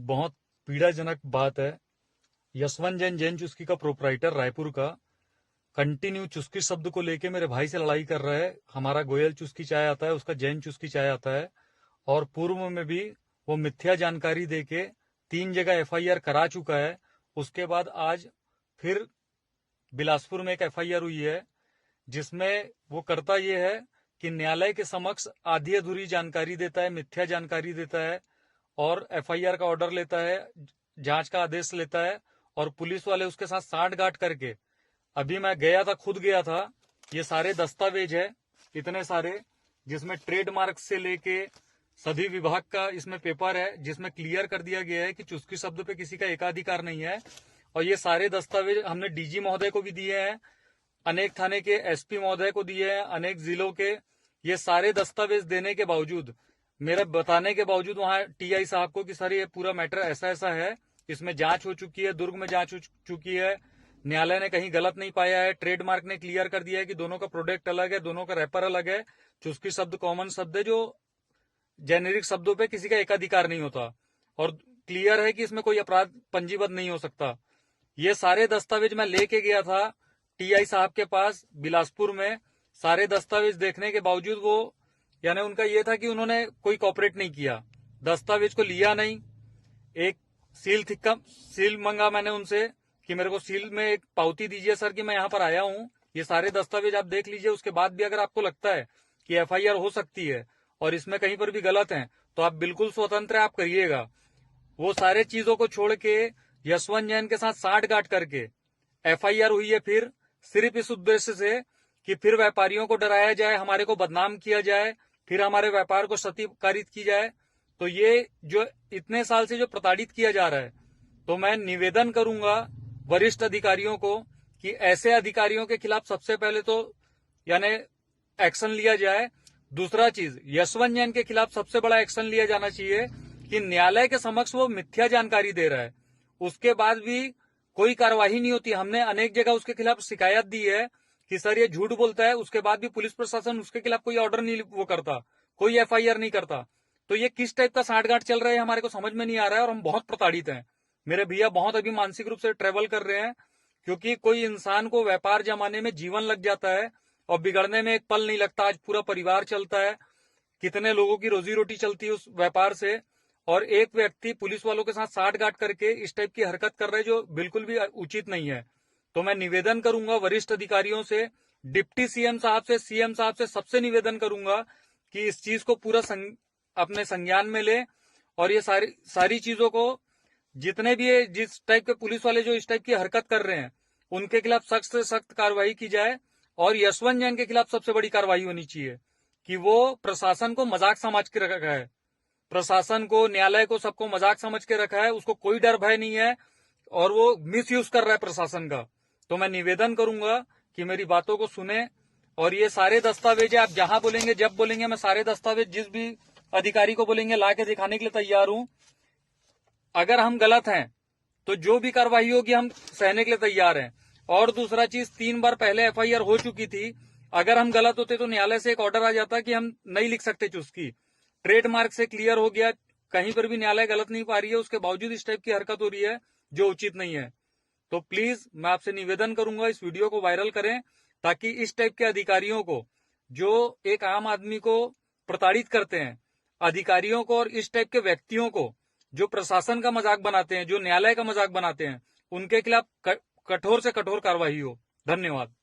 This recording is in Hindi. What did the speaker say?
बहुत पीड़ाजनक बात है। यशवंत जैन जैन चुस्की का प्रोपराइटर रायपुर का कंटिन्यू चुस्की शब्द को लेके मेरे भाई से लड़ाई कर रहा है। हमारा गोयल चुस्की चाय आता है, उसका जैन चुस्की चाय आता है, और पूर्व में भी वो मिथ्या जानकारी देके 3 जगह एफआईआर करा चुका है। उसके बाद आज फिर बिलासपुर में एक एफआईआर हुई है, जिसमें वो करता ये है कि न्यायालय के समक्ष आधी अधूरी जानकारी देता है, मिथ्या जानकारी देता है, और एफआईआर का ऑर्डर लेता है, जांच का आदेश लेता है, और पुलिस वाले उसके साथ सांठ-गांठ करके, अभी मैं गया था, खुद गया था, ये सारे दस्तावेज है, इतने सारे, जिसमें ट्रेडमार्क से लेके सभी विभाग का इसमें पेपर है, जिसमें क्लियर कर दिया गया है कि चुस्की शब्द पे किसी का एकाधिकार नहीं है। और ये सारे दस्तावेज हमने डीजी महोदय को भी दिए हैं, अनेक थाने के एसपी महोदय को दिए हैं, अनेक जिलों के। ये सारे दस्तावेज देने के बावजूद, मेरे बताने के बावजूद वहां टीआई साहब को कि सर ये पूरा मैटर ऐसा ऐसा है, इसमें जांच हो चुकी है, दुर्ग में जांच हो चुकी है, न्यायालय ने कहीं गलत नहीं पाया है, ट्रेडमार्क ने क्लियर कर दिया है कि दोनों का प्रोडक्ट अलग है, दोनों का रैपर अलग है, चुस्की शब्द कॉमन शब्द है जो जेनेरिक शब्दों पे किसी का एकाधिकार नहीं होता, और क्लियर है कि इसमें कोई अपराध पंजीबद्ध नहीं हो सकता। ये सारे दस्तावेज मैं लेके गया था टीआई साहब के पास बिलासपुर में। सारे दस्तावेज देखने के बावजूद वो, यानी उनका ये था कि उन्होंने कोई कॉपरेट नहीं किया, दस्तावेज को लिया नहीं। एक सील मंगा मैंने उनसे कि मेरे को सील में एक पावती दीजिए सर कि मैं यहाँ पर आया हूँ, ये सारे दस्तावेज आप देख लीजिए। उसके बाद भी अगर आपको लगता है कि एफआईआर हो सकती है और इसमें कहीं पर भी गलत है, तो आप बिल्कुल स्वतंत्र है, आप करिएगा। वो सारे चीजों को छोड़ के यशवंत जैन के साथ सांठ-गांठ करके एफआईआर हुई है, फिर सिर्फ इस उद्देश्य से कि फिर व्यापारियों को डराया जाए, हमारे को बदनाम किया जाए, फिर हमारे व्यापार को क्षतिकारित की जाए। तो ये जो इतने साल से जो प्रताड़ित किया जा रहा है, तो मैं निवेदन करूंगा वरिष्ठ अधिकारियों को कि ऐसे अधिकारियों के खिलाफ सबसे पहले तो यानी एक्शन लिया जाए। दूसरा चीज, यशवंत जैन के खिलाफ सबसे बड़ा एक्शन लिया जाना चाहिए कि न्यायालय के समक्ष वो मिथ्या जानकारी दे रहा है, उसके बाद भी कोई कार्यवाही नहीं होती। हमने अनेक जगह उसके खिलाफ शिकायत दी है कि सर ये झूठ बोलता है, उसके बाद भी पुलिस प्रशासन उसके खिलाफ कोई ऑर्डर नहीं वो करता, कोई एफआईआर नहीं करता। तो ये किस टाइप का सांठ-गांठ चल रहा है हमारे को समझ में नहीं आ रहा है, और हम बहुत प्रताड़ित हैं। मेरे भैया बहुत अभी मानसिक रूप से ट्रेवल कर रहे हैं, क्योंकि कोई इंसान को व्यापार जमाने में जीवन लग जाता है और बिगड़ने में एक पल नहीं लगता। आज पूरा परिवार चलता है, कितने लोगों की रोजी रोटी चलती है उस व्यापार से, और एक व्यक्ति पुलिस वालों के साथ सांठ-गांठ करके इस टाइप की हरकत कर रहे हैं जो बिल्कुल भी उचित नहीं है। तो मैं निवेदन करूंगा वरिष्ठ अधिकारियों से, डिप्टी सीएम साहब से, सीएम साहब से, सबसे निवेदन करूंगा कि इस चीज को पूरा अपने संज्ञान में ले, और ये सारी चीजों को, जितने भी जिस टाइप के पुलिस वाले जो इस टाइप की हरकत कर रहे हैं, उनके खिलाफ सख्त से सख्त कार्रवाई की जाए। और यशवंत जैन के खिलाफ सबसे बड़ी कार्रवाई होनी चाहिए कि वो प्रशासन को मजाक समझ के रखा है, प्रशासन को, न्यायालय को, सबको मजाक समझ के रखा है, उसको कोई डर भय नहीं है, और वो मिसयूज कर रहा है प्रशासन का। तो मैं निवेदन करूंगा कि मेरी बातों को सुने, और ये सारे दस्तावेज आप जहां बोलेंगे, जब बोलेंगे, मैं सारे दस्तावेज जिस भी अधिकारी को बोलेंगे ला के दिखाने के लिए तैयार हूं। अगर हम गलत हैं तो जो भी कार्रवाई होगी हम सहने के लिए तैयार हैं। और दूसरा चीज, 3 बार पहले एफआईआर हो चुकी थी, अगर हम गलत होते तो न्यायालय से एक ऑर्डर आ जाता कि हम नहीं लिख सकते चुस्की, ट्रेडमार्क से क्लियर हो गया, कहीं पर भी न्यायालय गलत नहीं पा रही है, उसके बावजूद इस टाइप की हरकत हो रही है जो उचित नहीं है। तो प्लीज मैं आपसे निवेदन करूंगा, इस वीडियो को वायरल करें, ताकि इस टाइप के अधिकारियों को, जो एक आम आदमी को प्रताड़ित करते हैं, अधिकारियों को और इस टाइप के व्यक्तियों को जो प्रशासन का मजाक बनाते हैं, जो न्यायालय का मजाक बनाते हैं, उनके खिलाफ कठोर से कठोर कार्रवाई हो। धन्यवाद।